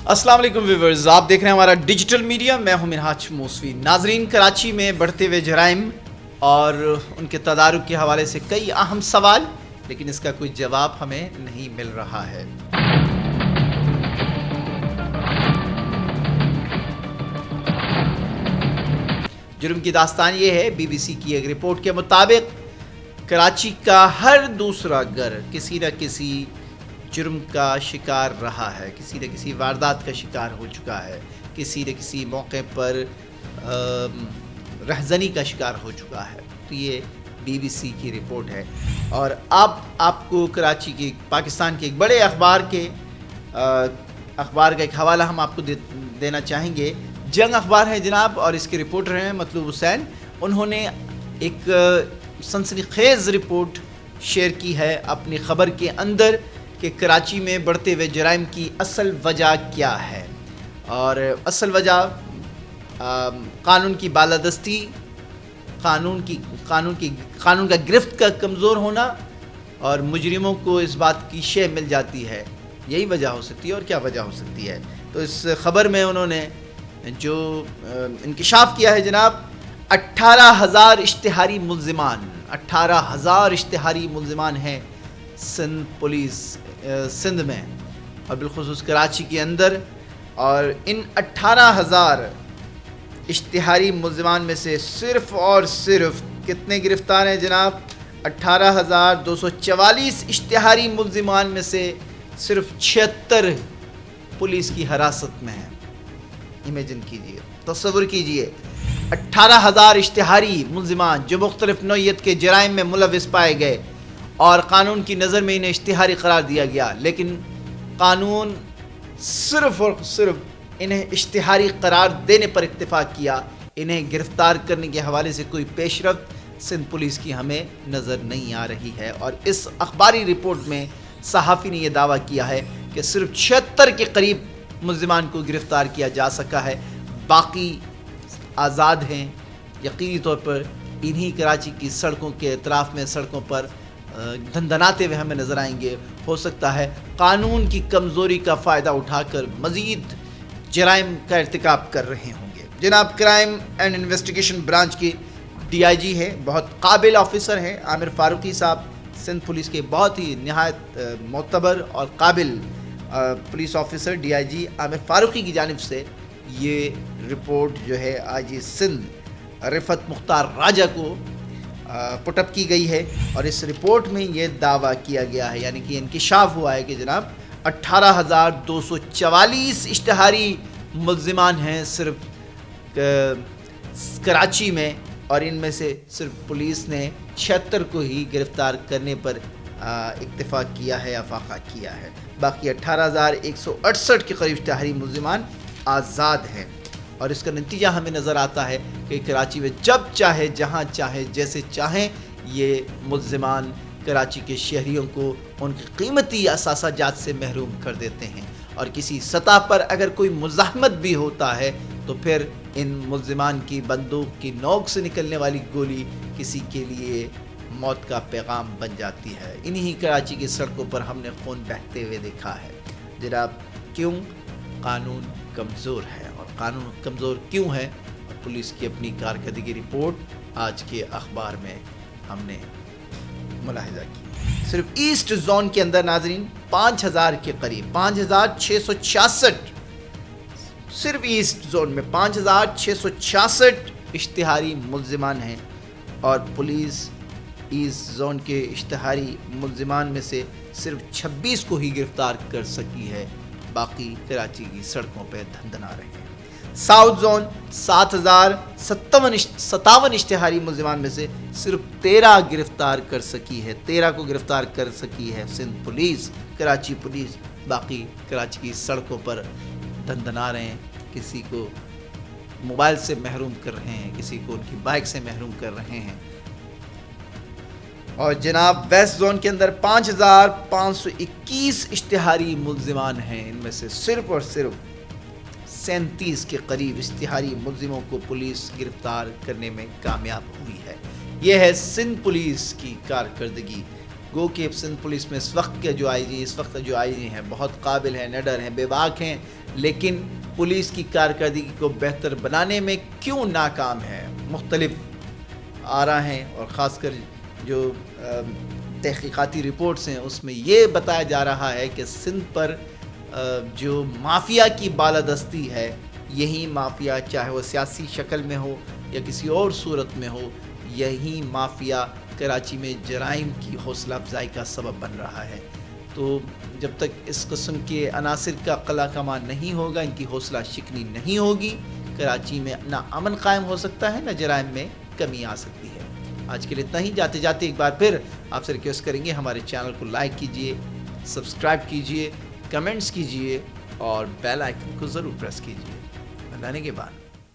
अस्सलाम वालेकुम व्यूवर्स, आप देख रहे हैं हमारा डिजिटल मीडिया। मैं हूं मिनहाज मौसवी। नाजरीन, कराची में बढ़ते हुए जराइम और उनके तदारुक के हवाले से कई अहम सवाल, लेकिन इसका कोई जवाब हमें नहीं मिल रहा है। जुर्म की दास्तान ये है, बीबीसी की एक रिपोर्ट के मुताबिक कराची का हर दूसरा घर किसी न किसी जुर्म का शिकार रहा है, किसी न किसी वारदात का शिकार हो चुका है, किसी न किसी मौके पर रहजनी का शिकार हो चुका है। तो ये बीबीसी की रिपोर्ट है और अब आपको कराची के पाकिस्तान के एक बड़े अखबार का एक हवाला हम आपको देना चाहेंगे। जंग अखबार है जनाब, और इसके रिपोर्टर हैं मतलूब हुसैन। उन्होंने एक सनसनीखेज रिपोर्ट शेयर की है अपनी ख़बर के अंदर कि कराची में बढ़ते हुए जराइम की असल वजह क्या है। और असल वजह कानून की बालादस्ती, कानून का गिरफ्त का कमज़ोर होना और मुजरिमों को इस बात की शय मिल जाती है। यही वजह हो सकती है, और क्या वजह हो सकती है। तो इस ख़बर में उन्होंने जो इंकिशाफ किया है जनाब, 18,000 इश्तिहारी मुल्ज़िमान, 18,000 इश्तिहारी मुल्ज़िमान हैं सिंध पुलिस सिंध में और बिलखुसूस कराची के अंदर। और इन 18,000 इश्तिहारी मुल्ज़िमान में से सिर्फ़ और सिर्फ कितने गिरफ़्तार हैं जनाब? 18,244 इश्तिहारी मुल्ज़िमान में से सिर्फ 76 पुलिस की हिरासत में हैं। इमेजिन कीजिए, तस्वुर कीजिए, 18,000 इश्तिहारी मुल्ज़िमान जो मुख्तलिफ़ नौइयत के जराइम में मुलव्विस पाए गए और कानून की नज़र में इन्हें इश्तिहारी करार दिया गया, लेकिन कानून सिर्फ़ और सिर्फ इन्हें इश्तिहारी करार देने पर इत्तेफाक किया। इन्हें गिरफ़्तार करने के हवाले से कोई पेशरफ्त सिंध पुलिस की हमें नज़र नहीं आ रही है। और इस अखबारी रिपोर्ट में सहाफ़ी ने यह दावा किया है कि सिर्फ 76 के करीब मुल्ज़िमान को गिरफ़्तार किया जा सका है, बाकी आज़ाद हैं। यकीनी तौर पर इन्हीं कराची की सड़कों के अतराफ़ में सड़कों पर धंधनाते हुए हमें नज़र आएंगे। हो सकता है कानून की कमज़ोरी का फ़ायदा उठाकर मज़ीद जराइम का इर्तिकाब कर रहे होंगे। जनाब, क्राइम एंड इन्वेस्टिगेशन ब्रांच की DIG है, बहुत काबिल ऑफिसर हैं आमिर फ़ारूकी साहब, सिंध पुलिस के बहुत ही नहायत मोतबर और काबिल police officer DIG Aamir Farooqui की जानिब से ये रिपोर्ट जो है IG सिंध रिफ़त मुख्तार राजा को पुटअप की गई है। और इस रिपोर्ट में ये दावा किया गया है, यानी कि इंकिशाफ हुआ है कि जनाब 18,244 इश्तिहारी मुल्ज़िमान हैं सिर्फ कराची में, और इनमें से सिर्फ पुलिस ने 76 को ही गिरफ़्तार करने पर इत्तेफाक किया है, अफाक़ा किया है। बाकी 18,168 के करीब इश्तिहारी मुल्ज़िमान आज़ाद हैं। और इसका नतीजा हमें नज़र आता है कि कराची में जब चाहे, जहाँ चाहे, जैसे चाहें ये मुल्ज़िमान कराची के शहरियों को उनकी कीमती असासाजात से महरूम कर देते हैं। और किसी सतह पर अगर कोई मुज़ाहमत भी होता है तो फिर इन मुल्ज़िमान की बंदूक की नोक से निकलने वाली गोली किसी के लिए मौत का पैगाम बन जाती है। इन्हीं कराची की सड़कों पर हमने खून बहते हुए देखा है जनाब। क्यों? कानून कमज़ोर है। और कानून कमज़ोर क्यों है? और पुलिस की अपनी कारकर्दगी रिपोर्ट आज के अखबार में हमने मुलाहिजा की। सिर्फ ईस्ट जोन के अंदर नाजरीन 5,000 के करीब, 5,666, सिर्फ ईस्ट जोन में 5,666 इश्तिहारी मुल्ज़िमान हैं। और पुलिस ईस्ट जोन के इश्तिहारी मुल्ज़िमान में से सिर्फ 26 को ही गिरफ़्तार कर सकी है, बाकी कराची की सड़कों पर धंधना रहे हैं। साउथ जोन 7,057 इश्तिहारी मुल्ज़िमान में से सिर्फ 13 गिरफ़्तार कर सकी है, 13 को गिरफ़्तार कर सकी है सिंध पुलिस, कराची पुलिस। बाकी कराची की सड़कों पर धंधना रहे हैं, किसी को मोबाइल से महरूम कर रहे हैं, किसी को उनकी बाइक से महरूम कर रहे हैं। और जनाब वेस्ट जोन के अंदर 5,521 इश्तिहारी मुल्ज़िमान हैं, इनमें से सिर्फ और सिर्फ 37 के करीब इश्तिहारी मुल्ज़िमों को पुलिस गिरफ़्तार करने में कामयाब हुई है। यह है सिंध पुलिस की कारकर्दगी। गो कि सिंध पुलिस में इस वक्त जो आईजी हैं बहुत काबिल हैं, निडर हैं, बेबाक हैं, لیکن پولیس کی کارکردگی کو بہتر بنانے میں کیوں ناکام ہے؟ مختلف آرا ہیں اور خاص کر جو تحقیقاتی رپورٹس ہیں اس میں یہ بتایا جا رہا ہے کہ سندھ پر جو مافیا کی بالادستی ہے، یہی مافیا چاہے وہ سیاسی شکل میں ہو یا کسی اور صورت میں ہو، یہی مافیا کراچی میں جرائم کی حوصلہ افزائی کا سبب بن رہا ہے۔ تو جب تک اس قسم کے عناصر کا قلع کمان نہیں ہوگا، ان کی حوصلہ شکنی نہیں ہوگی، کراچی میں نہ امن قائم ہو سکتا ہے، نہ جرائم میں کمی آ سکتی ہے۔ آج کے لیے اتنا ہی۔ جاتے جاتے ایک بار پھر آپ سے ریکویسٹ کریں گے ہمارے چینل کو لائک کیجئے، سبسکرائب کیجئے، کمنٹس کیجئے اور بیل آئیکن کو ضرور پریس کیجئے۔ اللہ نے کے بعد